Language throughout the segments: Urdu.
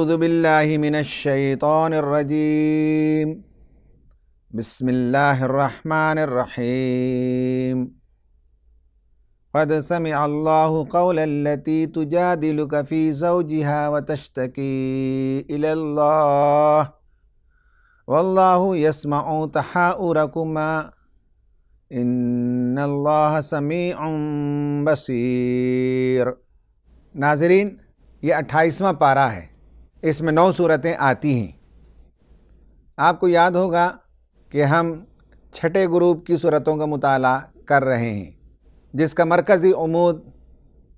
اعوذ باللہ من الشیطان الرجیم بسم اللہ الرحمن الرحیم قد سمع اللہ قول التی تجادلک فی زوجها وتشتکی الی اللہ واللہ یسمع تحاورکما ان اللہ سمیع بصیر۔ ناظرین، یہ 28واں پارہ ہے، اس میں 9 صورتیں آتی ہیں۔ آپ کو یاد ہوگا کہ ہم چھٹے گروپ کی صورتوں کا مطالعہ کر رہے ہیں، جس کا مرکزی عمود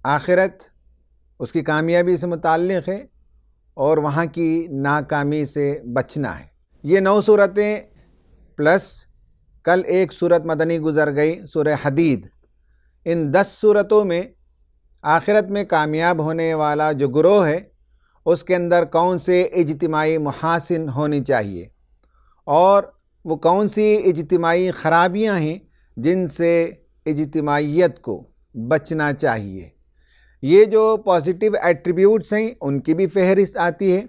آخرت، اس کی کامیابی سے متعلق ہے اور وہاں کی ناکامی سے بچنا ہے۔ یہ 9 صورتیں پلس کل ایک صورت مدنی گزر گئی، سورہ حدید۔ ان 10 صورتوں میں آخرت میں کامیاب ہونے والا جو گروہ ہے، اس کے اندر کون سے اجتماعی محاسن ہونی چاہیے اور وہ کون سی اجتماعی خرابیاں ہیں جن سے اجتماعیت کو بچنا چاہیے۔ یہ جو پازیٹیو ایٹریبیوٹس ہیں ان کی بھی فہرست آتی ہے،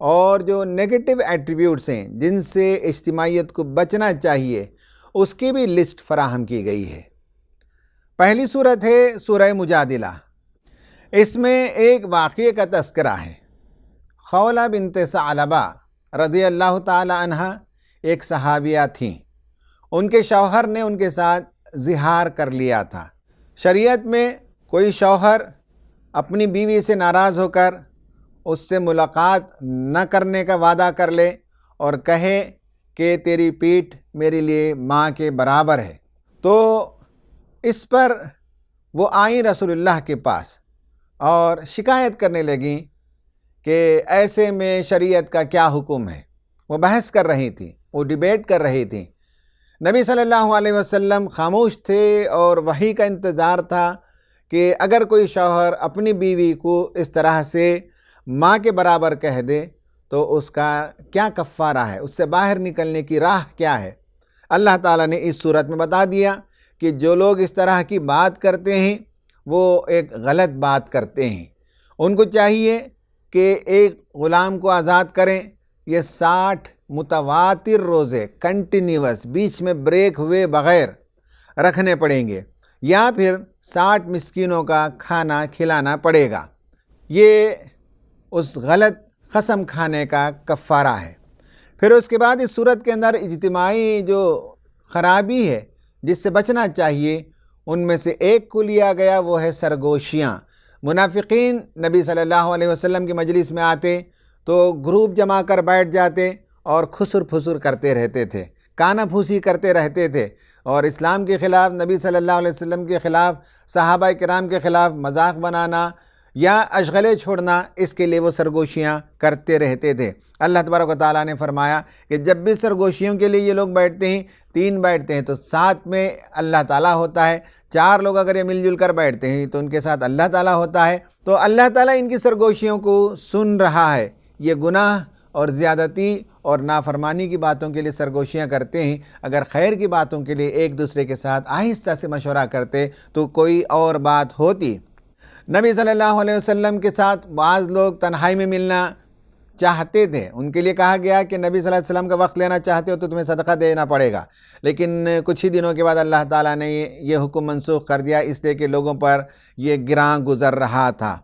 اور جو نیگیٹو ایٹریبیوٹس ہیں جن سے اجتماعیت کو بچنا چاہیے اس کی بھی لسٹ فراہم کی گئی ہے۔ پہلی صورت ہے سورہ مجادلہ۔ اس میں ایک واقعے کا تذکرہ ہے۔ خولہ بنت ثعلبہ رضی اللہ تعالی عنہ ایک صحابیہ تھیں۔ ان کے شوہر نے ان کے ساتھ زہار کر لیا تھا۔ شریعت میں کوئی شوہر اپنی بیوی سے ناراض ہو کر اس سے ملاقات نہ کرنے کا وعدہ کر لے اور کہے کہ تیری پیٹھ میرے لیے ماں کے برابر ہے، تو اس پر وہ آئیں رسول اللہ کے پاس اور شکایت کرنے لگیں کہ ایسے میں شریعت کا کیا حکم ہے۔ وہ بحث کر رہی تھیں، وہ ڈیبیٹ کر رہی تھیں۔ نبی صلی اللہ علیہ وسلم خاموش تھے اور وحی کا انتظار تھا کہ اگر کوئی شوہر اپنی بیوی کو اس طرح سے ماں کے برابر کہہ دے تو اس کا کیا کفارہ ہے، اس سے باہر نکلنے کی راہ کیا ہے۔ اللہ تعالیٰ نے اس صورت میں بتا دیا کہ جو لوگ اس طرح کی بات کرتے ہیں وہ ایک غلط بات کرتے ہیں۔ ان کو چاہیے کہ ایک غلام کو آزاد کریں۔ یہ 60 متواتر روزے کنٹینیوس، بیچ میں بریک ہوئے بغیر رکھنے پڑیں گے، یا پھر 60 مسکینوں کا کھانا کھلانا پڑے گا۔ یہ اس غلط قسم کھانے کا کفارہ ہے۔ پھر اس کے بعد اس صورت کے اندر اجتماعی جو خرابی ہے جس سے بچنا چاہیے، ان میں سے ایک کو لیا گیا، وہ ہے سرگوشیاں۔ منافقین نبی صلی اللہ علیہ وسلم کی مجلس میں آتے تو گروپ جما کر بیٹھ جاتے اور خسر پھسر کرتے رہتے تھے، کانا پھوسی کرتے رہتے تھے، اور اسلام کے خلاف، نبی صلی اللہ علیہ وسلم کے خلاف، صحابہ کرام کے خلاف مذاق بنانا یا اشغلے چھوڑنا، اس کے لیے وہ سرگوشیاں کرتے رہتے تھے۔ اللہ تبارک و تعالیٰ نے فرمایا کہ جب بھی سرگوشیوں کے لیے یہ لوگ بیٹھتے ہیں، 3 بیٹھتے ہیں تو ساتھ میں اللہ تعالیٰ ہوتا ہے، 4 لوگ اگر یہ مل جل کر بیٹھتے ہیں تو ان کے ساتھ اللہ تعالیٰ ہوتا ہے۔ تو اللہ تعالیٰ ان کی سرگوشیوں کو سن رہا ہے۔ یہ گناہ اور زیادتی اور نافرمانی کی باتوں کے لیے سرگوشیاں کرتے ہیں۔ اگر خیر کی باتوں کے لیے ایک دوسرے کے ساتھ آہستہ سے مشورہ کرتے تو کوئی اور بات ہوتی۔ نبی صلی اللہ علیہ وسلم کے ساتھ بعض لوگ تنہائی میں ملنا چاہتے تھے۔ ان کے لیے کہا گیا کہ نبی صلی اللہ علیہ وسلم کا وقت لینا چاہتے ہو تو تمہیں صدقہ دینا پڑے گا، لیکن کچھ ہی دنوں کے بعد اللہ تعالیٰ نے یہ حکم منسوخ کر دیا، اس لیے کہ لوگوں پر یہ گراں گزر رہا تھا۔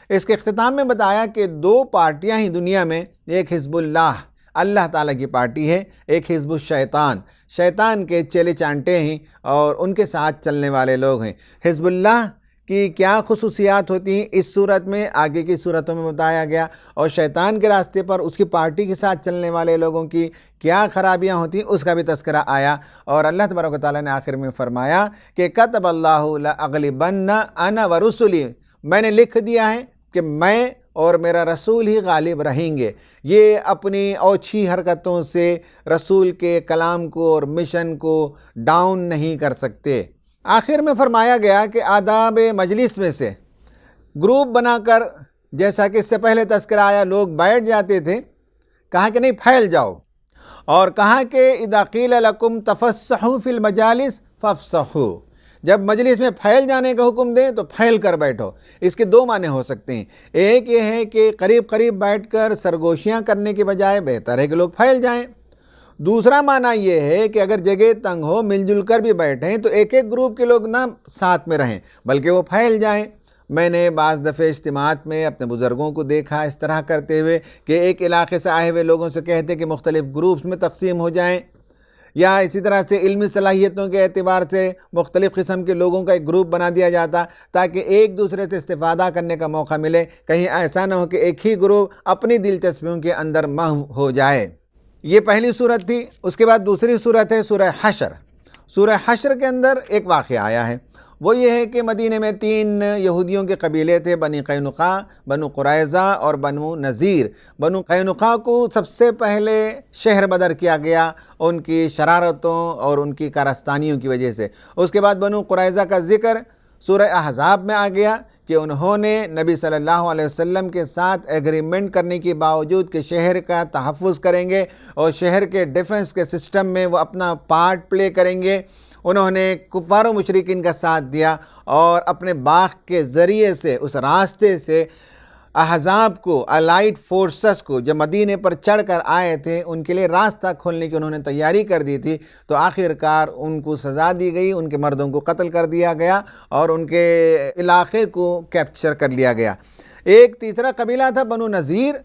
اس کے اختتام میں بتایا کہ 2 پارٹیاں ہی دنیا میں، ایک حزب اللہ تعالیٰ کی پارٹی ہے، ایک حزب الشیطان، شیطان کے چیلے چانٹے ہیں اور ان کے ساتھ چلنے والے لوگ ہیں۔ حزب اللہ کی کیا خصوصیات ہوتی ہیں اس صورت میں آگے کی صورتوں میں بتایا گیا، اور شیطان کے راستے پر اس کی پارٹی کے ساتھ چلنے والے لوگوں کی کیا خرابیاں ہوتی ہیں اس کا بھی تذکرہ آیا۔ اور اللہ تبارک و تعالیٰ نے آخر میں فرمایا کہ کتب اللہ لأغلبن انا ورسلی، میں نے لکھ دیا ہے کہ میں اور میرا رسول ہی غالب رہیں گے۔ یہ اپنی اوچھی حرکتوں سے رسول کے کلام کو اور مشن کو ڈاؤن نہیں کر سکتے۔ آخر میں فرمایا گیا کہ آداب مجلس میں سے گروپ بنا کر، جیسا کہ اس سے پہلے تذکرہ آیا، لوگ بیٹھ جاتے تھے، کہا کہ نہیں پھیل جاؤ، اور کہا کہ اذا قیل لکم تفسحوا فی المجالس فافسحوا، جب مجلس میں پھیل جانے کا حکم دیں تو پھیل کر بیٹھو۔ اس کے دو معنی ہو سکتے ہیں، ایک یہ ہے کہ قریب قریب بیٹھ کر سرگوشیاں کرنے کے بجائے بہتر ہے کہ لوگ پھیل جائیں۔ دوسرا معنی یہ ہے کہ اگر جگہ تنگ ہو مل جل کر بھی بیٹھیں تو ایک ایک گروپ کے لوگ نہ ساتھ میں رہیں بلکہ وہ پھیل جائیں۔ میں نے بعض دفعہ اجتماعات میں اپنے بزرگوں کو دیکھا اس طرح کرتے ہوئے کہ ایک علاقے سے آئے ہوئے لوگوں سے کہتے کہ مختلف گروپس میں تقسیم ہو جائیں، یا اسی طرح سے علمی صلاحیتوں کے اعتبار سے مختلف قسم کے لوگوں کا ایک گروپ بنا دیا جاتا تاکہ ایک دوسرے سے استفادہ کرنے کا موقع ملے، کہیں ایسا نہ ہو کہ ایک ہی گروپ اپنی دلچسپیوں کے اندر محو ہو جائے۔ یہ پہلی صورت تھی۔ اس کے بعد دوسری صورت ہے سورہ حشر۔ سورہ حشر کے اندر ایک واقعہ آیا ہے، وہ یہ ہے کہ مدینہ میں 3 یہودیوں کے قبیلے تھے، بنی قینقاع، بنو قریظہ اور بنو نذیر۔ بنو قینقاع کو سب سے پہلے شہر بدر کیا گیا ان کی شرارتوں اور ان کی کارستانیوں کی وجہ سے۔ اس کے بعد بنو قریظہ کا ذکر سورہ احزاب میں آ گیا کہ انہوں نے نبی صلی اللہ علیہ وسلم کے ساتھ ایگریمنٹ کرنے کے باوجود کہ شہر کا تحفظ کریں گے اور شہر کے ڈیفنس کے سسٹم میں وہ اپنا پارٹ پلے کریں گے، انہوں نے کفار و مشرکین کا ساتھ دیا اور اپنے باغ کے ذریعے سے اس راستے سے احزاب کو، الائٹ فورسز کو جو مدینے پر چڑھ کر آئے تھے ان کے لیے راستہ کھولنے کی انہوں نے تیاری کر دی تھی، تو آخرکار ان کو سزا دی گئی، ان کے مردوں کو قتل کر دیا گیا اور ان کے علاقے کو کیپچر کر لیا گیا۔ ایک تیسرا قبیلہ تھا بنو نذیر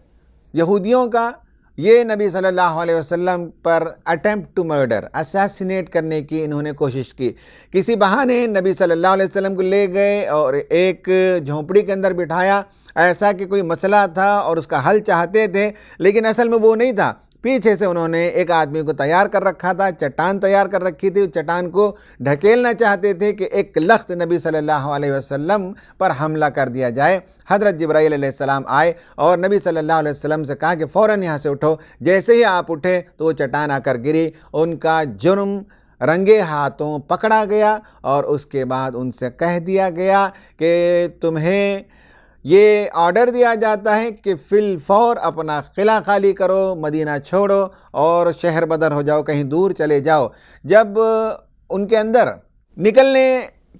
یہودیوں کا، یہ نبی صلی اللہ علیہ وسلم پر اٹیمپٹ ٹو مرڈر، اسیسینیٹ کرنے کی انہوں نے کوشش کی۔ کسی بہانے نبی صلی اللہ علیہ وسلم کو لے گئے اور ایک جھونپڑی کے اندر بٹھایا، ایسا کہ کوئی مسئلہ تھا اور اس کا حل چاہتے تھے، لیکن اصل میں وہ نہیں تھا۔ پیچھے سے انہوں نے ایک آدمی کو تیار کر رکھا تھا، چٹان تیار کر رکھی تھی، اس چٹان کو ڈھکیلنا چاہتے تھے کہ ایک لخت نبی صلی اللہ علیہ وسلم پر حملہ کر دیا جائے۔ حضرت جبرائیل علیہ السلام آئے اور نبی صلی اللہ علیہ وسلم سے کہا کہ فوراً یہاں سے اٹھو۔ جیسے ہی آپ اٹھے تو وہ چٹان آ کر گری، ان کا جرم رنگے ہاتھوں پکڑا گیا اور اس کے بعد ان سے کہہ دیا گیا کہ تمہیں یہ آرڈر دیا جاتا ہے کہ فی الفور اپنا قلعہ خالی کرو، مدینہ چھوڑو اور شہر بدر ہو جاؤ، کہیں دور چلے جاؤ۔ جب ان کے اندر نکلنے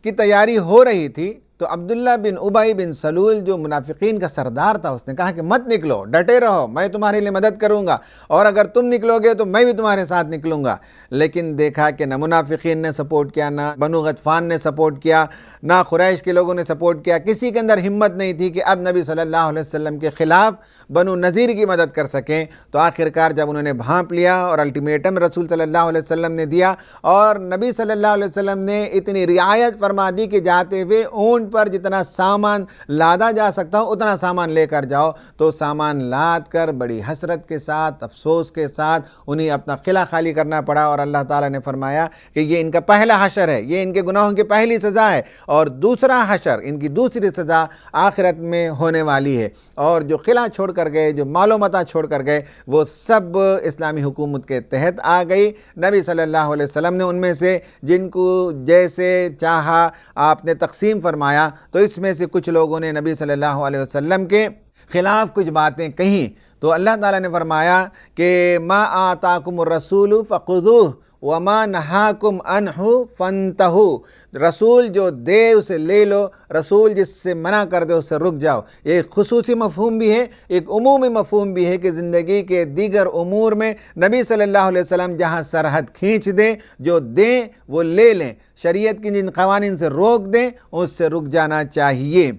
کی تیاری ہو رہی تھی تو عبداللہ بن ابی بن سلول جو منافقین کا سردار تھا، اس نے کہا کہ مت نکلو، ڈٹے رہو، میں تمہارے لیے مدد کروں گا اور اگر تم نکلو گے تو میں بھی تمہارے ساتھ نکلوں گا۔ لیکن دیکھا کہ نہ منافقین نے سپورٹ کیا، نہ بنو غطفان نے سپورٹ کیا، نہ قریش کے لوگوں نے سپورٹ کیا، کسی کے اندر ہمت نہیں تھی کہ اب نبی صلی اللہ علیہ وسلم کے خلاف بنو نذیر کی مدد کر سکیں۔ تو آخرکار جب انہوں نے بھانپ لیا اور الٹیمیٹم رسول صلی اللہ علیہ وسلم نے دیا اور نبی صلی اللہ علیہ وسلم نے اتنی رعایت فرما دی کہ جاتے ہوئے اونٹ پر جتنا سامان لادا جا سکتا ہو اتنا سامان لے کر جاؤ، تو سامان لاد کر بڑی حسرت کے ساتھ، افسوس کے ساتھ انہیں اپنا قلعہ خالی کرنا پڑا، اور اللہ تعالیٰ نے فرمایا کہ یہ ان کا پہلا حشر ہے، یہ ان کے گناہوں کی پہلی سزا ہے، اور دوسرا حشر، ان کی دوسری سزا آخرت میں ہونے والی ہے۔ اور جو قلعہ چھوڑ کر گئے، جو مال و متاع چھوڑ کر گئے، وہ سب اسلامی حکومت کے تحت آ گئی۔ نبی صلی اللہ علیہ وسلم نے ان میں سے جن کو جیسے چاہا آپ نے تقسیم فرمایا، تو اس میں سے کچھ لوگوں نے نبی صلی اللہ علیہ وسلم کے خلاف کچھ باتیں کہیں، تو اللہ تعالیٰ نے فرمایا کہ ما آتاکم الرسول فخذوہ وما نہاکم عنہ فانتہوا، رسول جو دے اسے لے لو، رسول جس سے منع کر دے اس سے رک جاؤ۔ یہ ایک خصوصی مفہوم بھی ہے، ایک عمومی مفہوم بھی ہے کہ زندگی کے دیگر امور میں نبی صلی اللہ علیہ وسلم جہاں سرحد کھینچ دیں، جو دیں وہ لے لیں، شریعت کی جن قوانین سے روک دیں اس سے رک جانا چاہیے۔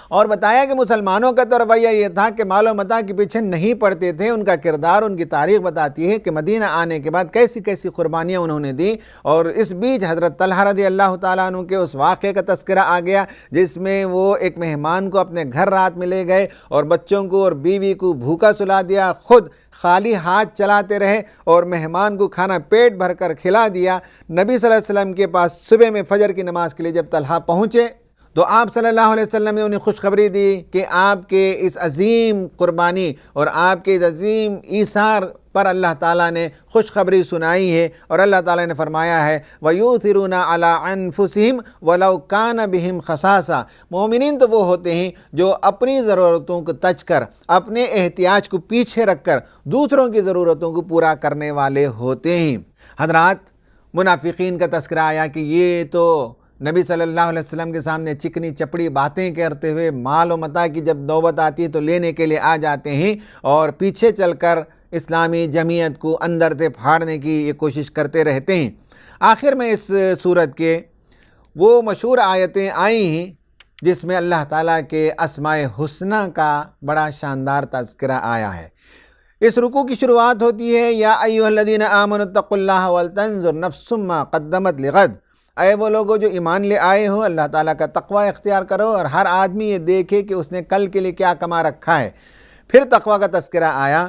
اور بتایا کہ مسلمانوں کا تو رویہ یہ تھا کہ مال و متاع کے پیچھے نہیں پڑتے تھے، ان کا کردار، ان کی تاریخ بتاتی ہے کہ مدینہ آنے کے بعد کیسی کیسی قربانیاں انہوں نے دی، اور اس بیچ حضرت طلحہ رضی اللہ تعالیٰ عنہ کے اس واقعے کا تذکرہ آ گیا جس میں وہ ایک مہمان کو اپنے گھر رات میں لے گئے اور بچوں کو اور بیوی کو بھوکا سلا دیا، خود خالی ہاتھ چلاتے رہے اور مہمان کو کھانا پیٹ بھر کر کھلا دیا۔ نبی صلی اللہ علیہ وسلم کے پاس صبح میں فجر کی نماز کے لیے جب طلحہ پہنچے تو آپ صلی اللہ علیہ وسلم نے انہیں خوشخبری دی کہ آپ کے اس عظیم قربانی اور آپ کے اس عظیم ایثار پر اللہ تعالیٰ نے خوشخبری سنائی ہے، اور اللہ تعالیٰ نے فرمایا ہے وَيُؤْثِرُونَ عَلَىٰ أَنفُسِهِمْ وَلَوْ كَانَ بِهِمْ خَصَاصَةٌ، مومنین تو وہ ہوتے ہیں جو اپنی ضرورتوں کو تج کر، اپنے احتیاج کو پیچھے رکھ کر دوسروں کی ضرورتوں کو پورا کرنے والے ہوتے ہیں۔ حضرات، منافقین کا تذکرہ آیا کہ یہ تو نبی صلی اللہ علیہ وسلم کے سامنے چکنی چپڑی باتیں کرتے ہوئے مال و متاع کی جب نوبت آتی ہے تو لینے کے لیے آ جاتے ہیں اور پیچھے چل کر اسلامی جمعیت کو اندر سے پھاڑنے کی یہ کوشش کرتے رہتے ہیں۔ آخر میں اس صورت کے وہ مشہور آیتیں آئی ہیں جس میں اللہ تعالیٰ کے اسماء حسنی کا بڑا شاندار تذکرہ آیا ہے۔ اس رکوع کی شروعات ہوتی ہے یا ایھا الذین آمنوا اتقوا اللہ ولتنظر نفس ما قدمت لغد، اے وہ لوگوں جو ایمان لے آئے ہو اللہ تعالیٰ کا تقوی اختیار کرو اور ہر آدمی یہ دیکھے کہ اس نے کل کے لیے کیا کما رکھا ہے۔ پھر تقوی کا تذکرہ آیا۔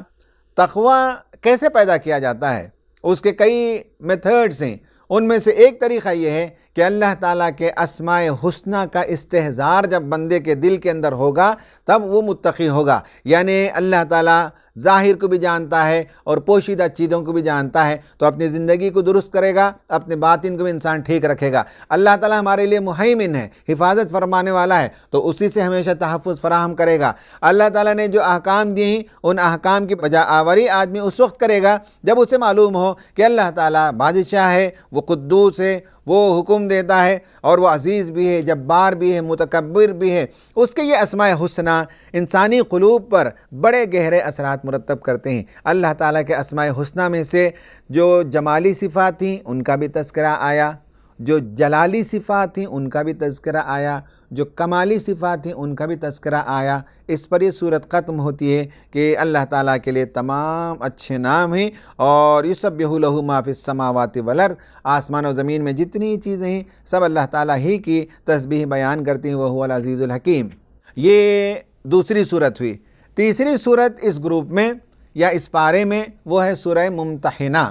تقوی کیسے پیدا کیا جاتا ہے؟ اس کے کئی میتھڈز ہیں، ان میں سے ایک طریقہ یہ ہے کہ اللہ تعالیٰ کے اسماء حسنی کا استحضار جب بندے کے دل کے اندر ہوگا تب وہ متقی ہوگا، یعنی اللہ تعالیٰ ظاہر کو بھی جانتا ہے اور پوشیدہ چیزوں کو بھی جانتا ہے تو اپنی زندگی کو درست کرے گا، اپنے باطن کو بھی انسان ٹھیک رکھے گا۔ اللہ تعالیٰ ہمارے لیے محیمن ہے، حفاظت فرمانے والا ہے تو اسی سے ہمیشہ تحفظ فراہم کرے گا۔ اللہ تعالیٰ نے جو احکام دیے ہیں ان احکام کی بجا آوری آدمی اس وقت کرے گا جب اسے معلوم ہو کہ اللہ تعالیٰ بادشاہ ہے، وہ قدوس ہے، وہ حکم دیتا ہے اور وہ عزیز بھی ہے، جبار بھی ہے، متکبر بھی ہے۔ اس کے یہ اسماء حسنی انسانی قلوب پر بڑے گہرے اثرات مرتب کرتے ہیں۔ اللہ تعالیٰ کے اسماء حسنی میں سے جو جمالی صفات تھیں ان کا بھی تذکرہ آیا، جو جلالی صفات تھیں ان کا بھی تذکرہ آیا، جو کمالی صفات تھیں ان کا بھی تذکرہ آیا۔ اس پر یہ صورت ختم ہوتی ہے کہ اللہ تعالیٰ کے لیے تمام اچھے نام ہیں اور یسبح لہ ما فی السماوات والارض، آسمان و زمین میں جتنی چیزیں ہیں سب اللہ تعالیٰ ہی کی تسبیح بیان کرتی ہیں، وہو العزیز الحکیم۔ یہ دوسری صورت ہوئی۔ تیسری صورت اس گروپ میں یا اس پارے میں وہ ہے سورہ ممتحنہ۔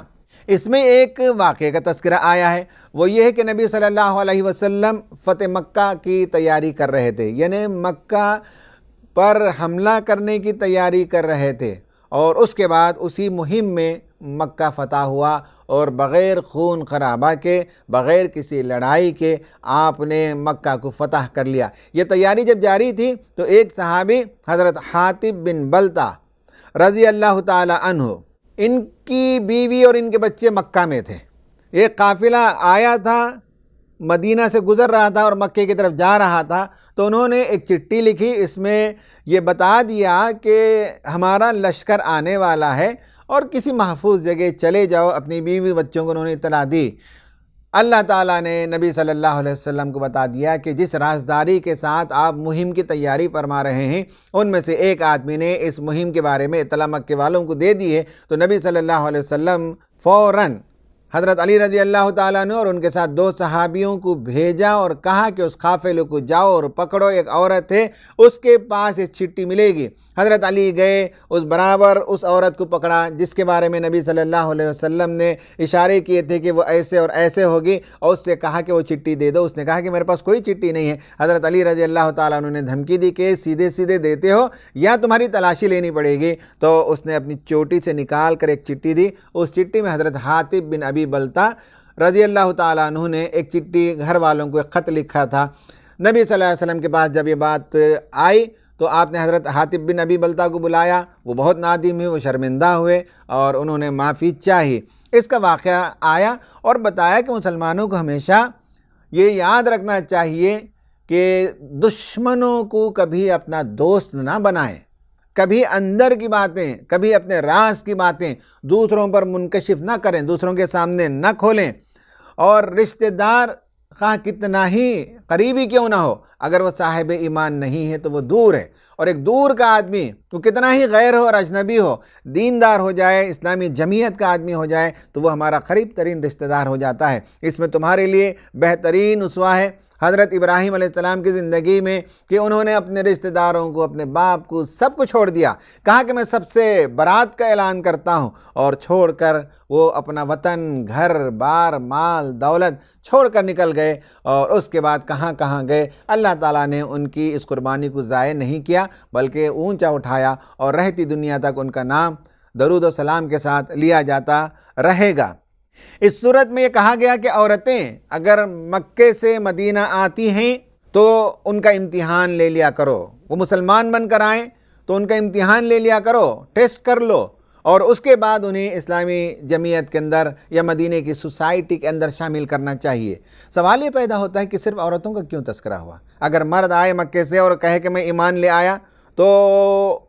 اس میں ایک واقعے کا تذکرہ آیا ہے، وہ یہ ہے کہ نبی صلی اللہ علیہ وسلم فتح مکہ کی تیاری کر رہے تھے، یعنی مکہ پر حملہ کرنے کی تیاری کر رہے تھے اور اس کے بعد اسی مہم میں مکہ فتح ہوا اور بغیر خون خرابہ کے، بغیر کسی لڑائی کے آپ نے مکہ کو فتح کر لیا۔ یہ تیاری جب جاری تھی تو ایک صحابی حضرت حاطب بن بلتہ رضی اللہ تعالی عنہ، ان کی بیوی اور ان کے بچے مکہ میں تھے۔ ایک قافلہ آیا تھا، مدینہ سے گزر رہا تھا اور مکے کی طرف جا رہا تھا، تو انہوں نے ایک چٹھی لکھی، اس میں یہ بتا دیا کہ ہمارا لشکر آنے والا ہے اور کسی محفوظ جگہ چلے جاؤ۔ اپنی بیوی بچوں کو انہوں نے اطلاع دی۔ اللہ تعالیٰ نے نبی صلی اللہ علیہ وسلم کو بتا دیا کہ جس رازداری کے ساتھ آپ مہم کی تیاری فرما رہے ہیں ان میں سے ایک آدمی نے اس مہم کے بارے میں اطلاع مکے والوں کو دے دی ہے۔ تو نبی صلی اللہ علیہ وسلم فوراً حضرت علی رضی اللہ تعالیٰ نے اور ان کے ساتھ 2 صحابیوں کو بھیجا اور کہا کہ اس قافلے کو جاؤ اور پکڑو، ایک عورت ہے اس کے پاس ایک چٹھی ملے گی۔ حضرت علی گئے، اس برابر اس عورت کو پکڑا جس کے بارے میں نبی صلی اللہ علیہ وسلم نے اشارے کیے تھے کہ وہ ایسے اور ایسے ہوگی، اور اس سے کہا کہ وہ چٹھی دے دو۔ اس نے کہا کہ میرے پاس کوئی چٹھی نہیں ہے۔ حضرت علی رضی اللہ تعالیٰ عنہ نے دھمکی دی کہ سیدھے سیدھے دیتے ہو یا تمہاری تلاشی لینی پڑے گی۔ تو اس نے اپنی چوٹی سے نکال کر ایک چٹھی دی۔ اس چٹھی میں حضرت حاطب بن ابی بلتہ رضی اللہ تعالیٰ عنہ نے ایک چٹھی گھر والوں کو ایک خط لکھا تھا۔ نبی صلی اللہ علیہ وسلم کے پاس جب یہ بات آئی تو آپ نے حضرت حاطب بن ابی بلتہ کو بلایا۔ وہ بہت نادم ہوئے، وہ شرمندہ ہوئے اور انہوں نے معافی چاہی۔ اس کا واقعہ آیا اور بتایا کہ مسلمانوں کو ہمیشہ یہ یاد رکھنا چاہیے کہ دشمنوں کو کبھی اپنا دوست نہ بنائیں، کبھی اندر کی باتیں، کبھی اپنے راز کی باتیں دوسروں پر منکشف نہ کریں، دوسروں کے سامنے نہ کھولیں۔ اور رشتہ دار خواہ کتنا ہی قریبی کیوں نہ ہو، اگر وہ صاحب ایمان نہیں ہے تو وہ دور ہے، اور ایک دور کا آدمی وہ کتنا ہی غیر ہو اور اجنبی ہو، دیندار ہو جائے، اسلامی جمعیت کا آدمی ہو جائے تو وہ ہمارا قریب ترین رشتہ دار ہو جاتا ہے۔ اس میں تمہارے لیے بہترین اسوہ ہے حضرت ابراہیم علیہ السلام کی زندگی میں کہ انہوں نے اپنے رشتہ داروں کو، اپنے باپ کو، سب کو چھوڑ دیا۔ کہا کہ میں سب سے برات کا اعلان کرتا ہوں، اور چھوڑ کر وہ اپنا وطن، گھر بار، مال دولت چھوڑ کر نکل گئے، اور اس کے بعد کہاں کہاں گئے۔ اللہ تعالیٰ نے ان کی اس قربانی کو ضائع نہیں کیا بلکہ اونچا اٹھایا، اور رہتی دنیا تک ان کا نام درود و سلام کے ساتھ لیا جاتا رہے گا۔ اس صورت میں یہ کہا گیا کہ عورتیں اگر مکے سے مدینہ آتی ہیں تو ان کا امتحان لے لیا کرو، وہ مسلمان بن کر آئیں تو ان کا امتحان لے لیا کرو، ٹیسٹ کر لو، اور اس کے بعد انہیں اسلامی جمعیت کے اندر یا مدینے کی سوسائٹی کے اندر شامل کرنا چاہیے۔ سوال یہ پیدا ہوتا ہے کہ صرف عورتوں کا کیوں تذکرہ ہوا؟ اگر مرد آئے مکے سے اور کہے کہ میں ایمان لے آیا تو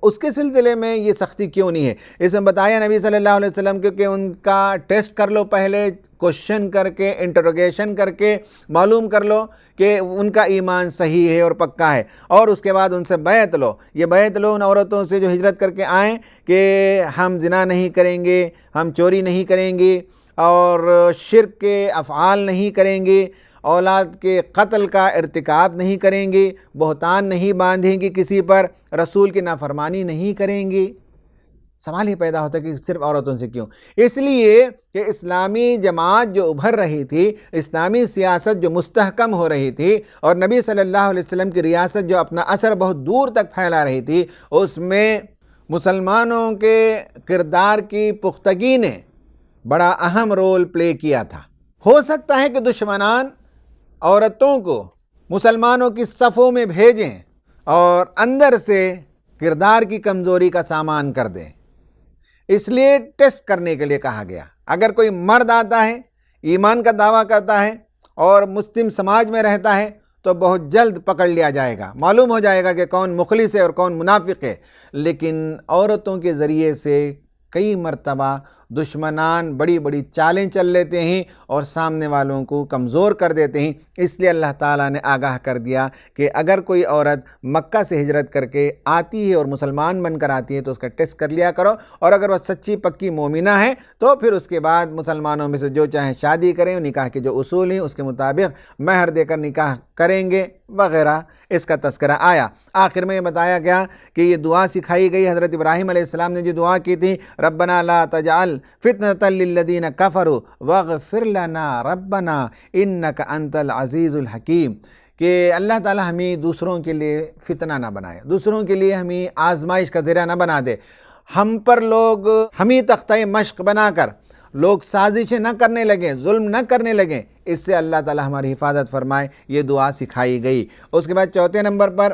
اس کے سلسلے میں یہ سختی کیوں نہیں ہے؟ اس میں بتایا نبی صلی اللہ علیہ وسلم کیونکہ ان کا ٹیسٹ کر لو، پہلے کوشچن کر کے انٹروگیشن کر کے معلوم کر لو کہ ان کا ایمان صحیح ہے اور پکا ہے، اور اس کے بعد ان سے بیعت لو۔ یہ بیعت لو ان عورتوں سے جو ہجرت کر کے آئیں کہ ہم زنا نہیں کریں گے، ہم چوری نہیں کریں گے، اور شرک کے افعال نہیں کریں گے، اولاد کے قتل کا ارتکاب نہیں کریں گے، بہتان نہیں باندھیں گے کسی پر، رسول کی نافرمانی نہیں کریں گے۔ سوال یہ پیدا ہوتا ہے کہ صرف عورتوں سے کیوں؟ اس لیے کہ اسلامی جماعت جو ابھر رہی تھی، اسلامی سیاست جو مستحکم ہو رہی تھی، اور نبی صلی اللہ علیہ وسلم کی ریاست جو اپنا اثر بہت دور تک پھیلا رہی تھی، اس میں مسلمانوں کے کردار کی پختگی نے بڑا اہم رول پلے کیا تھا۔ ہو سکتا ہے کہ دشمنان عورتوں کو مسلمانوں کی صفوں میں بھیجیں اور اندر سے کردار کی کمزوری کا سامان کر دیں، اس لیے ٹیسٹ کرنے کے لیے کہا گیا۔ اگر کوئی مرد آتا ہے، ایمان کا دعویٰ کرتا ہے اور مسلم سماج میں رہتا ہے تو بہت جلد پکڑ لیا جائے گا، معلوم ہو جائے گا کہ کون مخلص ہے اور کون منافق ہے۔ لیکن عورتوں کے ذریعے سے کئی مرتبہ دشمنان بڑی بڑی چالیں چل لیتے ہیں اور سامنے والوں کو کمزور کر دیتے ہیں۔ اس لیے اللہ تعالیٰ نے آگاہ کر دیا کہ اگر کوئی عورت مکہ سے ہجرت کر کے آتی ہے اور مسلمان بن کر آتی ہے تو اس کا ٹیسٹ کر لیا کرو، اور اگر وہ سچی پکی مومنہ ہے تو پھر اس کے بعد مسلمانوں میں سے جو چاہیں شادی کریں، نکاح کے جو اصول ہیں اس کے مطابق مہر دے کر نکاح کریں گے وغیرہ، اس کا تذکرہ آیا۔ آخر میں یہ بتایا گیا کہ یہ دعا سکھائی گئی۔ حضرت ابراہیم علیہ السلام نے جو دعا کی تھی، ربنا لا تجعل فتنة للذین کفروا واغفر لنا ربنا انک انت العزیز الحکیم، کہ اللہ تعالی ہمیں دوسروں کے لیے فتنہ نہ بنائے، دوسروں کے لیے ہمیں آزمائش کا ذریعہ نہ بنا دے، ہم پر لوگ ہمیں تختہ مشق بنا کر لوگ سازشیں نہ کرنے لگیں، ظلم نہ کرنے لگیں، اس سے اللہ تعالی ہماری حفاظت فرمائے۔ یہ دعا سکھائی گئی۔ اس کے بعد چوتھے نمبر پر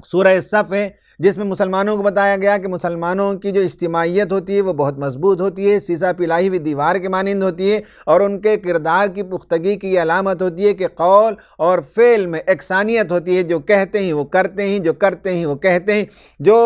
سورہ صف ہے، جس میں مسلمانوں کو بتایا گیا کہ مسلمانوں کی جو اجتماعیت ہوتی ہے وہ بہت مضبوط ہوتی ہے، سیسا پلائی ہوئی دیوار کے مانند ہوتی ہے، اور ان کے کردار کی پختگی کی یہ علامت ہوتی ہے کہ قول اور فعل میں یکسانیت ہوتی ہے۔ جو کہتے ہیں وہ کرتے ہیں، جو کرتے ہیں وہ کہتے ہیں، جو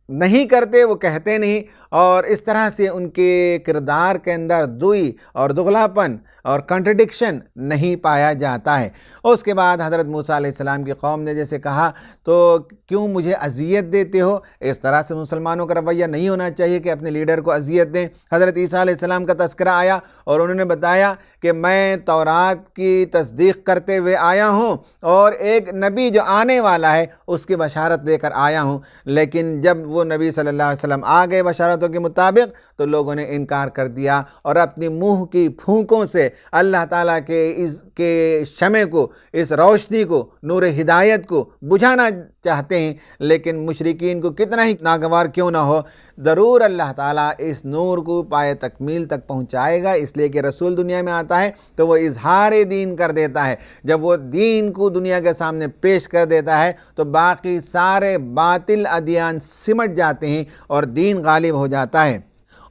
نہیں کرتے وہ کہتے نہیں، اور اس طرح سے ان کے کردار کے اندر دوئی اور دغلاپن اور کنٹرڈکشن نہیں پایا جاتا ہے۔ اس کے بعد حضرت موسیٰ علیہ السلام کی قوم نے جیسے کہا تو کیوں مجھے اذیت دیتے ہو؟ اس طرح سے مسلمانوں کا رویہ نہیں ہونا چاہیے کہ اپنے لیڈر کو اذیت دیں۔ حضرت عیسیٰ علیہ السلام کا تذکرہ آیا اور انہوں نے بتایا کہ میں تورات کی تصدیق کرتے ہوئے آیا ہوں اور ایک نبی جو آنے والا ہے اس کی بشارت لے کر آیا ہوں، لیکن جب وہ نبی صلی اللہ علیہ وسلم آ گئے بشارتوں کے مطابق تو لوگوں نے انکار کر دیا اور اپنی منہ کی پھونکوں سے اللہ تعالیٰ کے شمع کو، اس روشنی کو، نور ہدایت کو بجھانا چاہتے ہیں۔ لیکن مشرکین کو کتنا ہی ناگوار کیوں نہ ہو، ضرور اللہ تعالیٰ اس نور کو پائے تکمیل تک پہنچائے گا، اس لیے کہ رسول دنیا میں آتا ہے تو وہ اظہار دین کر دیتا ہے۔ جب وہ دین کو دنیا کے سامنے پیش کر دیتا ہے تو باقی سارے باطل ادیان سمٹ جاتے ہیں اور دین غالب ہو جاتا ہے۔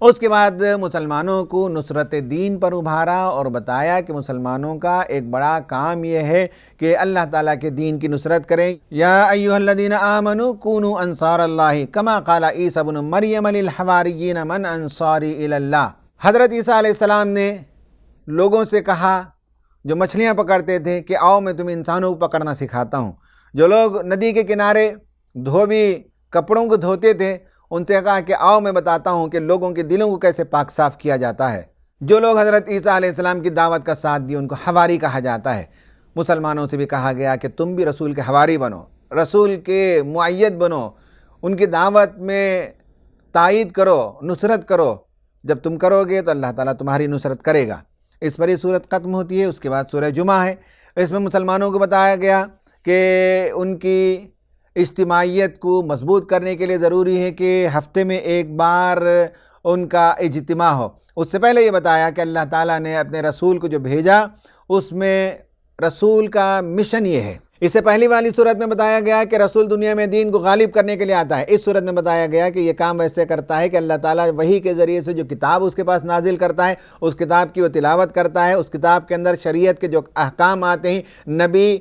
اس کے بعد مسلمانوں کو نصرت دین پر ابھارا اور بتایا کہ مسلمانوں کا ایک بڑا کام یہ ہے کہ اللہ تعالیٰ کے دین کی نصرت کریں۔ یا ایھا الذین آمنوا کونوا انصار اللہ کما قال عیسی ابن مریم للحواریین من انصاری الی اللہ۔ حضرت عیسیٰ علیہ السلام نے لوگوں سے کہا جو مچھلیاں پکڑتے تھے کہ آؤ میں تمہیں انسانوں کو پکڑنا سکھاتا ہوں۔ جو لوگ ندی کے کنارے دھوبی کپڑوں کو دھوتے تھے ان سے کہا کہ آؤ میں بتاتا ہوں کہ لوگوں کے دلوں کو کیسے پاک صاف کیا جاتا ہے۔ جو لوگ حضرت عیسیٰ علیہ السلام کی دعوت کا ساتھ دی ان کو حواری کہا جاتا ہے۔ مسلمانوں سے بھی کہا گیا کہ تم بھی رسول کے حواری بنو، رسول کے مؤید بنو، ان کی دعوت میں تائید کرو، نصرت کرو۔ جب تم کرو گے تو اللہ تعالیٰ تمہاری نصرت کرے گا۔ اس پر یہ صورت ختم ہوتی ہے۔ اس کے بعد سورہ جمعہ ہے، اس میں مسلمانوں کو بتایا گیا کہ ان کی اجتماعیت کو مضبوط کرنے کے لیے ضروری ہے کہ ہفتے میں ایک بار ان کا اجتماع ہو۔ اس سے پہلے یہ بتایا کہ اللہ تعالیٰ نے اپنے رسول کو جو بھیجا اس میں رسول کا مشن یہ ہے اس سے پہلی والی صورت میں بتایا گیا کہ رسول دنیا میں دین کو غالب کرنے کے لیے آتا ہے۔ اس صورت میں بتایا گیا کہ یہ کام ویسے کرتا ہے کہ اللہ تعالیٰ وحی کے ذریعے سے جو کتاب اس کے پاس نازل کرتا ہے، اس کتاب کی وہ تلاوت کرتا ہے، اس کتاب کے اندر شریعت کے جو احکام آتے ہیں، نبی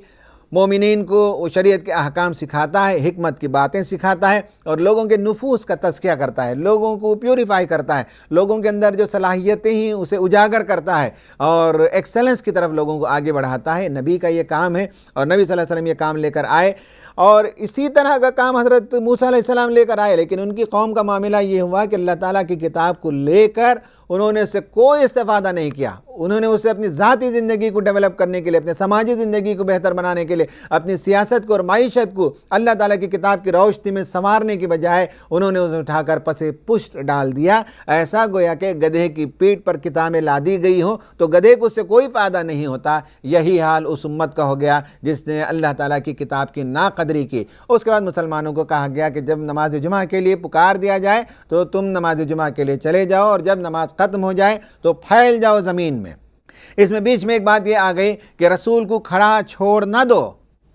مومنین کو وہ شریعت کے احکام سکھاتا ہے، حکمت کی باتیں سکھاتا ہے، اور لوگوں کے نفوس کا تزکیہ کرتا ہے، لوگوں کو پیوریفائی کرتا ہے، لوگوں کے اندر جو صلاحیتیں ہیں اسے اجاگر کرتا ہے اور ایکسلنس کی طرف لوگوں کو آگے بڑھاتا ہے۔ نبی کا یہ کام ہے، اور نبی صلی اللہ علیہ وسلم یہ کام لے کر آئے، اور اسی طرح کا کام حضرت موسیٰ علیہ السلام لے کر آئے، لیکن ان کی قوم کا معاملہ یہ ہوا کہ اللہ تعالیٰ کی کتاب کو لے کر انہوں نے اس سے کوئی استفادہ نہیں کیا۔ انہوں نے اسے اپنی ذاتی زندگی کو ڈیولپ کرنے کے لیے، اپنے سماجی زندگی کو بہتر بنانے کے لیے، اپنی سیاست کو اور معیشت کو اللہ تعالیٰ کی کتاب کی روشنی میں سنوارنے کی بجائے انہوں نے اسے اٹھا کر پسے پشت ڈال دیا، ایسا گویا کہ گدھے کی پیٹھ پر کتابیں لادی گئی ہوں تو گدھے کو اس سے کوئی فائدہ نہیں ہوتا۔ یہی حال اس امت کا ہو گیا جس نے اللہ تعالیٰ کی کتاب کی ناقدری کی۔ اس کے بعد مسلمانوں کو کہا گیا کہ جب نماز جمعہ کے لیے پکار دیا جائے تو تم نماز جمعہ کے لیے چلے جاؤ، اور جب نماز ختم ہو جائے تو پھیل جاؤ زمین میں۔ اس میں بیچ میں ایک بات یہ آ گئی کہ رسول کو کھڑا چھوڑ نہ دو۔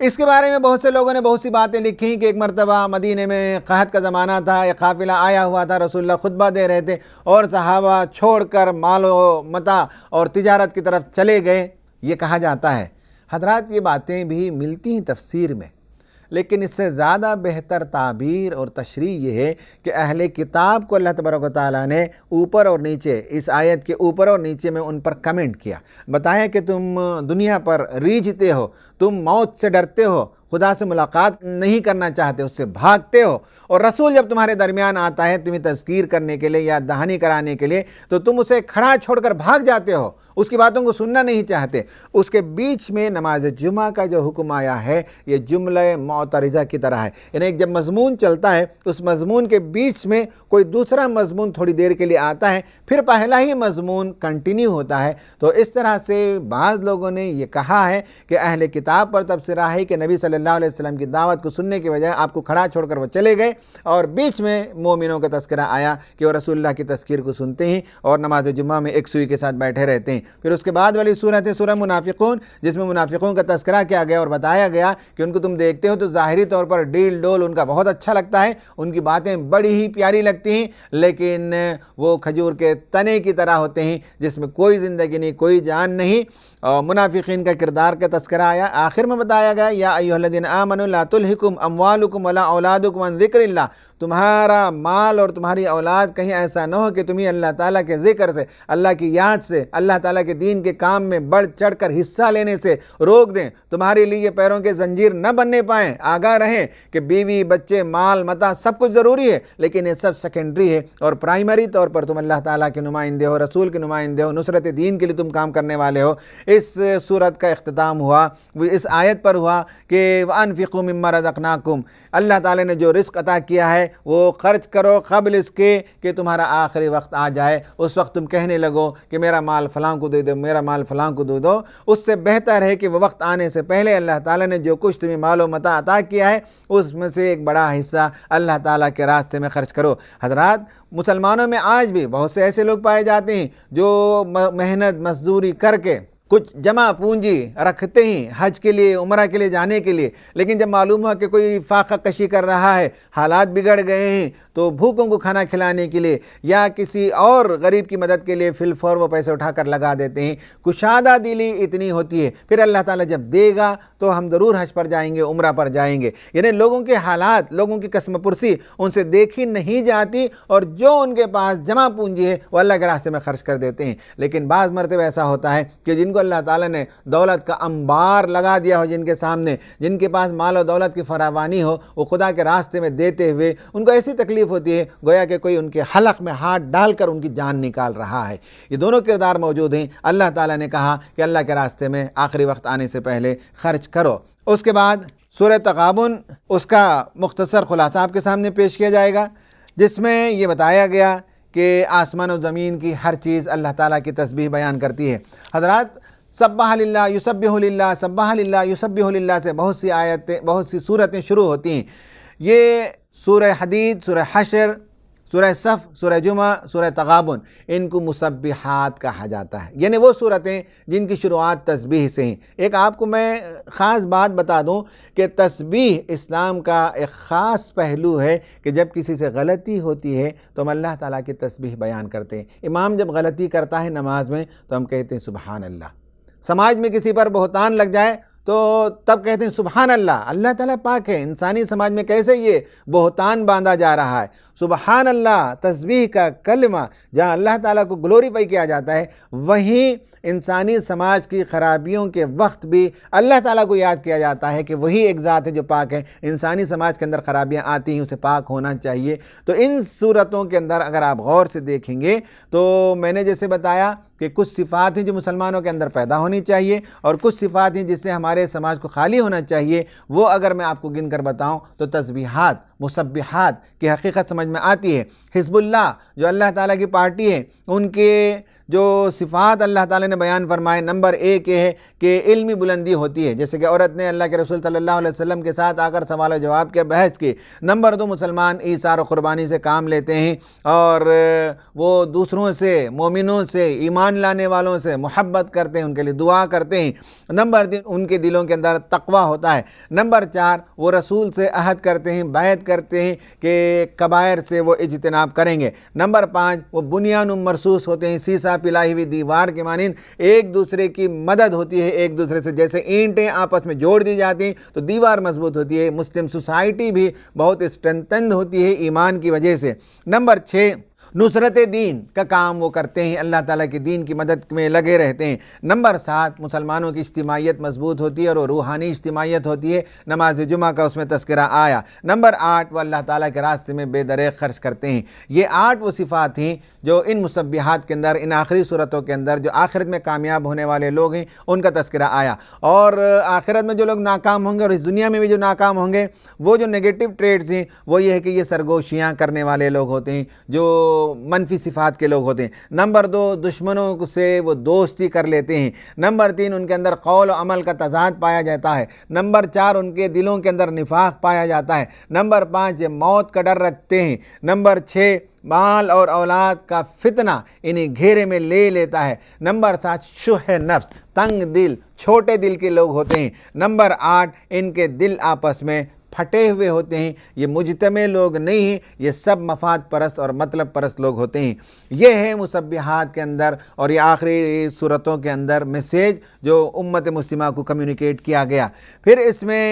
اس کے بارے میں بہت سے لوگوں نے بہت سی باتیں لکھی کہ ایک مرتبہ مدینے میں قحط کا زمانہ تھا، ایک قافلہ آیا ہوا تھا، رسول اللہ خطبہ دے رہے تھے اور صحابہ چھوڑ کر مال و متاع اور تجارت کی طرف چلے گئے، یہ کہا جاتا ہے۔ حضرات یہ باتیں بھی ملتی ہیں تفسیر میں، لیکن اس سے زیادہ بہتر تعبیر اور تشریح یہ ہے کہ اہل کتاب کو اللہ تبارک و تعالیٰ نے اوپر اور نیچے، اس آیت کے اوپر اور نیچے میں ان پر کمنٹ کیا، بتایا کہ تم دنیا پر ریجھتے ہو، تم موت سے ڈرتے ہو، خدا سے ملاقات نہیں کرنا چاہتے، اس سے بھاگتے ہو، اور رسول جب تمہارے درمیان آتا ہے تمہیں تذکیر کرنے کے لیے، یاد دہانی کرانے کے لیے، تو تم اسے کھڑا چھوڑ کر بھاگ جاتے ہو، اس کی باتوں کو سننا نہیں چاہتے۔ اس کے بیچ میں نماز جمعہ کا جو حکم آیا ہے یہ جملہ معترضہ کی طرح ہے، یعنی جب مضمون چلتا ہے اس مضمون کے بیچ میں کوئی دوسرا مضمون تھوڑی دیر کے لیے آتا ہے، پھر پہلا ہی مضمون کنٹینیو ہوتا ہے۔ تو اس طرح سے بعض لوگوں نے یہ کہا ہے کہ اہل کتاب پر تبصرہ ہے کہ نبی صلی اللہ علیہ وسلم کی دعوت کو سننے کی بجائے آپ کو کھڑا چھوڑ کر وہ چلے گئے، اور بیچ میں مومنوں کا تذکرہ آیا کہ وہ رسول اللہ کی تذکیر کو سنتے ہیں اور نماز جمعہ میں ایک سوئی کے ساتھ بیٹھے رہتے ہیں۔ پھر اس کے بعد والی صورت ہے سورہ منافقون، جس میں منافقوں کا تذکرہ کیا گیا اور بتایا گیا کہ ان کو تم دیکھتے ہو تو ظاہری طور پر ڈیل ڈول ان کا بہت اچھا لگتا ہے، ان کی باتیں بڑی ہی پیاری لگتی ہیں، لیکن وہ کھجور کے تنے کی طرح ہوتے ہیں جس میں کوئی زندگی نہیں، کوئی جان نہیں۔ اور منافقین کا کردار کا تذکرہ آیا، آخر میں بتایا گیا یا ایھا الذین آمنوا لا تلھکم اموالکم ولا اولادکم عن ذکر اللہ، تمہارا مال اور تمہاری اولاد کہیں ایسا نہ ہو کہ تمہیں اللہ تعالیٰ کے ذکر سے، اللہ کی یاد سے، اللہ تعالیٰ کے دین کے کام میں بڑھ چڑھ کر حصہ لینے سے روک دیں، تمہارے لیے یہ پیروں کے زنجیر نہ بننے پائیں۔ آگاہ رہیں کہ بیوی، بچے، مال، متاع سب کچھ ضروری ہے، لیکن یہ سب سیکنڈری ہے، اور پرائمری طور پر تم اللہ تعالیٰ کے نمائندے ہو، رسول کے نمائندے ہو، نصرت دین کے لیے تم کام کرنے والے ہو۔ اس سورت کا اختتام ہوا، وہ اس آیت پر ہوا کہ وَأَنفِقُوا مِمَّا رَزَقْنَاكُمْ، اللہ تعالیٰ نے جو رزق عطا کیا ہے وہ خرچ کرو قبل اس کے کہ تمہارا آخری وقت آ جائے۔ اس وقت تم کہنے لگو کہ میرا مال فلاں کو دے دو، میرا مال فلاں کو دے دو، اس سے بہتر ہے کہ وہ وقت آنے سے پہلے اللہ تعالیٰ نے جو کچھ تمہیں مال و متاع عطا کیا ہے اس میں سے ایک بڑا حصہ اللہ تعالیٰ کے راستے میں خرچ کرو۔ حضرات، مسلمانوں میں آج بھی بہت سے ایسے لوگ پائے جاتے ہیں جو محنت مزدوری کر کے کچھ جمع پونجی رکھتے ہیں حج کے لیے، عمرہ کے لیے جانے کے لیے، لیکن جب معلوم ہوا کہ کوئی فاقہ کشی کر رہا ہے، حالات بگڑ گئے ہیں، تو بھوکوں کو کھانا کھلانے کے لیے یا کسی اور غریب کی مدد کے لیے فی الفور وہ پیسے اٹھا کر لگا دیتے ہیں۔ کشادہ دلی اتنی ہوتی ہے، پھر اللہ تعالیٰ جب دے گا تو ہم ضرور حج پر جائیں گے، عمرہ پر جائیں گے، یعنی لوگوں کے حالات، لوگوں کی قسم پرسی ان سے دیکھی نہیں جاتی، اور جو ان کے پاس جمع پونجی ہے وہ اللہ کے راستے میں خرچ کر دیتے ہیں۔ لیکن بعض مرتبہ ایسا ہوتا ہے کہ جن کو اللہ تعالیٰ نے دولت کا انبار لگا دیا ہو، جن کے سامنے، جن کے پاس مال و دولت کی فراوانی ہو، وہ خدا کے راستے میں دیتے ہوئے ان کو ایسی تکلیف ہوتی ہے گویا کہ کوئی ان کے حلق میں ہاتھ ڈال کر ان کی جان نکال رہا ہے۔ یہ دونوں کردار موجود ہیں۔ اللہ تعالیٰ نے کہا کہ اللہ کے راستے میں آخری وقت آنے سے پہلے خرچ کرو۔ اس کے بعد سورہ تغابن، اس کا مختصر خلاصہ آپ کے سامنے پیش کیا جائے گا، جس میں یہ بتایا گیا کہ آسمان و زمین کی ہر چیز اللہ تعالیٰ کی تسبیح بیان کرتی ہے۔ حضرات، سبح للہ، یسبح للہ، سبح للہ، یسبح للہ سے بہت سی آیتیں، بہت سی سورتیں شروع ہوتی ہیں۔ یہ سورہ حدید، سورہ حشر، سورہ صف، سورہ جمعہ، سورہ تغابن، ان کو مسبحات کہا جاتا ہے، یعنی وہ سورتیں جن کی شروعات تسبیح سے ہیں۔ ایک آپ کو میں خاص بات بتا دوں کہ تسبیح اسلام کا ایک خاص پہلو ہے کہ جب کسی سے غلطی ہوتی ہے تو ہم اللہ تعالیٰ کی تسبیح بیان کرتے ہیں۔ امام جب غلطی کرتا ہے نماز میں تو ہم کہتے ہیں سبحان اللہ۔ سماج میں کسی پر بہتان لگ جائے تو تب کہتے ہیں سبحان اللہ، اللہ تعالیٰ پاک ہے۔ انسانی سماج میں کیسے یہ بہتان باندھا جا رہا ہے؟ سبحان اللہ تسبیح کا کلمہ جہاں اللہ تعالیٰ کو گلوریفائی کیا جاتا ہے، وہیں انسانی سماج کی خرابیوں کے وقت بھی اللہ تعالیٰ کو یاد کیا جاتا ہے کہ وہی ایک ذات ہے جو پاک ہے۔ انسانی سماج کے اندر خرابیاں آتی ہیں، اسے پاک ہونا چاہیے۔ تو ان صورتوں کے اندر اگر آپ غور سے دیکھیں گے تو میں نے جیسے بتایا کہ کچھ صفات ہیں جو مسلمانوں کے اندر پیدا ہونی چاہیے اور کچھ صفات ہیں جس سے ہمارے سماج کو خالی ہونا چاہیے۔ وہ اگر میں آپ کو گن کر بتاؤں تو تسبیحات، مسبحات کی حقیقت سمجھ میں آتی ہے۔ حزب اللہ جو اللہ تعالیٰ کی پارٹی ہے، ان کے جو صفات اللہ تعالیٰ نے بیان فرمائے، نمبر ایک یہ ہے کہ علمی بلندی ہوتی ہے، جیسے کہ عورت نے اللہ کے رسول صلی اللہ علیہ وسلم کے ساتھ آ کر سوال و جواب کے بحث کی۔ نمبر دو، مسلمان ایثار و قربانی سے کام لیتے ہیں اور وہ دوسروں سے، مومنوں سے، ایمان لانے والوں سے محبت کرتے ہیں، ان کے لیے دعا کرتے ہیں۔ نمبر تین، ان کے دلوں کے اندر تقوی ہوتا ہے۔ نمبر چار، وہ رسول سے عہد کرتے ہیں، بیعت کرتے ہیں کہ کبائر سے وہ اجتناب کریں گے۔ نمبر پانچ، وہ بنیان مرصوص ہوتے ہیں، سیسا پلائی ہوئی دیوار کے مانند ایک دوسرے کی مدد ہوتی ہے، ایک دوسرے سے جیسے اینٹیں آپس میں جوڑ دی جاتی ہیں تو دیوار مضبوط ہوتی ہے۔ مسلم سوسائٹی بھی بہت اسٹرینتھنڈ ہوتی ہے ایمان کی وجہ سے۔ نمبر 6، نصرت دین کا کام وہ کرتے ہیں، اللہ تعالیٰ کی دین کی مدد میں لگے رہتے ہیں۔ نمبر 7، مسلمانوں کی اجتماعیت مضبوط ہوتی ہے اور وہ روحانی اجتماعیت ہوتی ہے، نماز جمعہ کا اس میں تذکرہ آیا۔ نمبر 8، وہ اللہ تعالیٰ کے راستے میں بے دریغ خرچ کرتے ہیں۔ یہ 8 وہ صفات ہیں جو ان مسبحات کے اندر، ان آخری صورتوں کے اندر جو آخرت میں کامیاب ہونے والے لوگ ہیں ان کا تذکرہ آیا۔ اور آخرت میں جو لوگ ناکام ہوں گے اور اس دنیا میں بھی جو ناکام ہوں گے، وہ جو نیگیٹو ٹریٹس ہیں وہ یہ ہے کہ یہ سرگوشیاں کرنے والے لوگ ہوتے ہیں، جو منفی صفات کے لوگ ہوتے ہیں۔ نمبر 2، دشمنوں سے وہ دوستی کر لیتے ہیں۔ نمبر 3، ان کے اندر قول و عمل کا تضاد پایا جاتا ہے۔ نمبر 4، ان کے دلوں کے اندر نفاق پایا جاتا ہے۔ نمبر 5، یہ موت کا ڈر رکھتے ہیں۔ نمبر 6، مال اور اولاد کا فتنہ انہیں گھیرے میں لے لیتا ہے۔ نمبر 7، شح نفس، تنگ دل، چھوٹے دل کے لوگ ہوتے ہیں۔ نمبر 8، ان کے دل آپس میں پھٹے ہوئے ہوتے ہیں، یہ مجتمع لوگ نہیں ہیں، یہ سب مفاد پرست اور مطلب پرست لوگ ہوتے ہیں۔ یہ ہے مسبحات کے اندر اور یہ آخری صورتوں کے اندر میسیج جو امت مسلمہ کو کمیونیکیٹ کیا گیا۔ پھر اس میں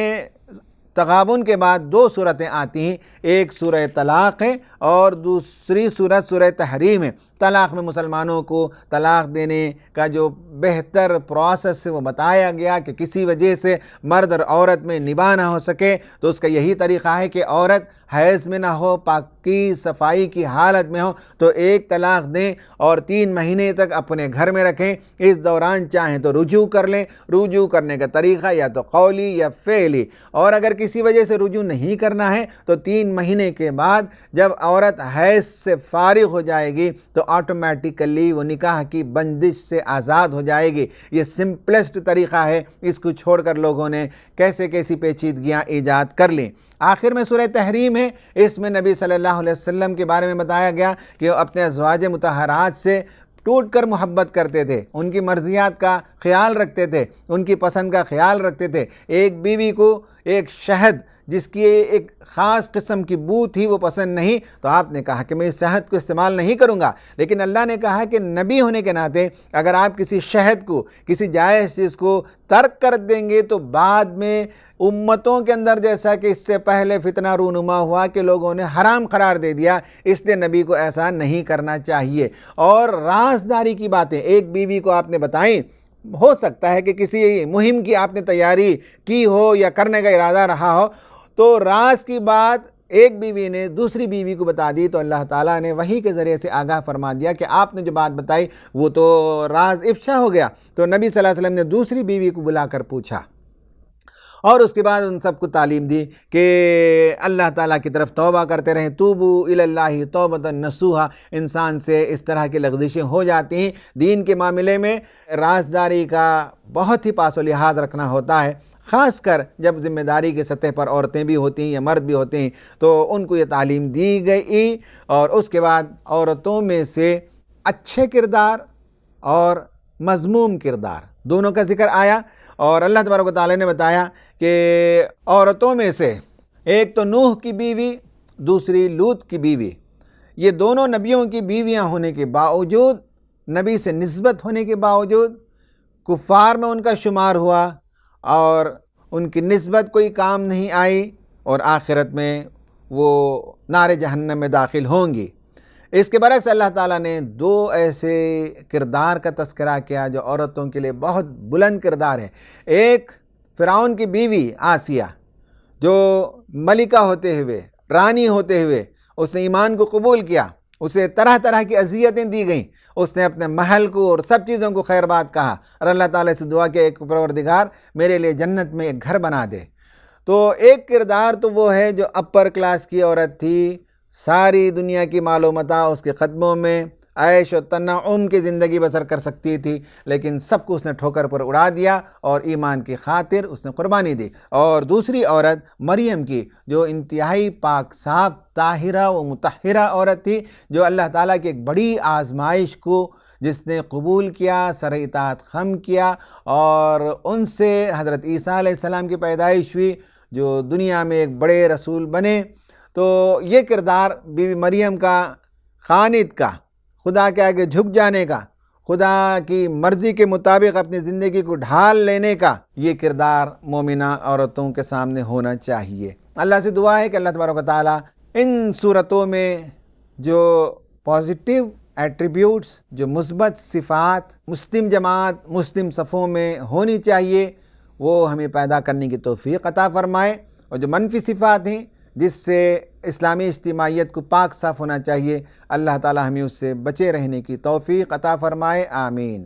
تغابن کے بعد 2 صورتیں آتی ہیں، ایک سورہ طلاق ہے اور دوسری صورت سورہ تحریم ہے۔ طلاق میں مسلمانوں کو طلاق دینے کا جو بہتر پروسیس ہے وہ بتایا گیا کہ کسی وجہ سے مرد اور عورت میں نباہ نہ ہو سکے تو اس کا یہی طریقہ ہے کہ عورت حیض میں نہ ہو، پاکی صفائی کی حالت میں ہو تو 1 طلاق دیں اور 3 مہینے تک اپنے گھر میں رکھیں۔ اس دوران چاہیں تو رجوع کر لیں، رجوع کرنے کا طریقہ یا تو قولی یا فعلی، اور اگر کسی وجہ سے رجوع نہیں کرنا ہے تو 3 مہینے کے بعد جب عورت حیض سے فارغ ہو جائے گی تو آٹومیٹیکلی وہ نکاح کی بندش سے آزاد ہو جائے گی۔ یہ سمپلسٹ طریقہ ہے، اس کو چھوڑ کر لوگوں نے کیسی پیچیدگیاں ایجاد کر لیں۔ آخر میں سورہ تحریم ہے، اس میں نبی صلی اللہ علیہ وسلم کے بارے میں بتایا گیا کہ وہ اپنے ازواج مطہرات سے ٹوٹ کر محبت کرتے تھے، ان کی مرضیات کا خیال رکھتے تھے، ان کی پسند کا خیال رکھتے تھے۔ ایک بیوی کو ایک شہد جس کی ایک خاص قسم کی بو تھی وہ پسند نہیں تو آپ نے کہا کہ میں اس شہد کو استعمال نہیں کروں گا، لیکن اللہ نے کہا کہ نبی ہونے کے ناطے اگر آپ کسی شہد کو، کسی جائز چیز کو ترک کر دیں گے تو بعد میں امتوں کے اندر جیسا کہ اس سے پہلے فتنہ رونما ہوا کہ لوگوں نے حرام قرار دے دیا، اس لیے نبی کو ایسا نہیں کرنا چاہیے۔ اور رازداری کی باتیں ایک بیوی کو آپ نے بتائیں، ہو سکتا ہے کہ کسی مہم کی آپ نے تیاری کی ہو یا کرنے کا ارادہ رہا ہو تو راز کی بات ایک بیوی نے دوسری بیوی کو بتا دی تو اللہ تعالیٰ نے وحی کے ذریعے سے آگاہ فرما دیا کہ آپ نے جو بات بتائی وہ تو راز افشا ہو گیا۔ تو نبی صلی اللہ علیہ وسلم نے دوسری بیوی کو بلا کر پوچھا اور اس کے بعد ان سب کو تعلیم دی کہ اللہ تعالیٰ کی طرف توبہ کرتے رہیں، توبو الی اللہ توبۃ نصوحا۔ انسان سے اس طرح کی لغزشیں ہو جاتی ہیں، دین کے معاملے میں رازداری کا بہت ہی پاس و لحاظ رکھنا ہوتا ہے، خاص کر جب ذمہ داری کے سطح پر عورتیں بھی ہوتی ہیں یا مرد بھی ہوتے ہیں، تو ان کو یہ تعلیم دی گئی۔ اور اس کے بعد عورتوں میں سے اچھے کردار اور مذموم کردار دونوں کا ذکر آیا، اور اللہ تبارک و تعالیٰ نے بتایا کہ عورتوں میں سے ایک تو نوح کی بیوی، دوسری لوط کی بیوی، یہ دونوں نبیوں کی بیویاں ہونے کے باوجود، نبی سے نسبت ہونے کے باوجود کفار میں ان کا شمار ہوا اور ان کی نسبت کوئی کام نہیں آئی، اور آخرت میں وہ نار جہنم میں داخل ہوں گی۔ اس کے برعکس اللہ تعالیٰ نے دو ایسے کردار کا تذکرہ کیا جو عورتوں کے لیے بہت بلند کردار ہے۔ ایک فرعون کی بیوی آسیہ، جو ملکہ ہوتے ہوئے، رانی ہوتے ہوئے اس نے ایمان کو قبول کیا، اسے طرح طرح کی اذیتیں دی گئیں، اس نے اپنے محل کو اور سب چیزوں کو خیر بات کہا، اور اللہ تعالیٰ سے دعا کیا ایک پروردگار میرے لیے جنت میں ایک گھر بنا دے۔ تو ایک کردار تو وہ ہے جو اپر کلاس کی عورت تھی، ساری دنیا کی مال و متاع اس کے قدموں میں، عیش و تنعم کی زندگی بسر کر سکتی تھی، لیکن سب کو اس نے ٹھوکر پر اڑا دیا اور ایمان کی خاطر اس نے قربانی دی۔ اور دوسری عورت مریم کی، جو انتہائی پاک صاف، طاہرہ و مطہرہ عورت تھی، جو اللہ تعالیٰ کی ایک بڑی آزمائش کو جس نے قبول کیا، سر اطاعت خم کیا، اور ان سے حضرت عیسیٰ علیہ السلام کی پیدائش ہوئی، جو دنیا میں ایک بڑے رسول بنے۔ تو یہ کردار بی بی مریم کا، خانت کا، خدا کے آگے جھک جانے کا، خدا کی مرضی کے مطابق اپنی زندگی کو ڈھال لینے کا، یہ کردار مومنہ عورتوں کے سامنے ہونا چاہیے۔ اللہ سے دعا ہے کہ اللہ تبارک و تعالیٰ ان صورتوں میں جو پازیٹیو ایٹریبیوٹس، جو مثبت صفات مسلم جماعت، مسلم صفوں میں ہونی چاہیے، وہ ہمیں پیدا کرنے کی توفیق عطا فرمائے، اور جو منفی صفات ہیں جس سے اسلامی اجتماعیت کو پاک صاف ہونا چاہیے، اللہ تعالی ہمیں اس سے بچے رہنے کی توفیق عطا فرمائے، آمین۔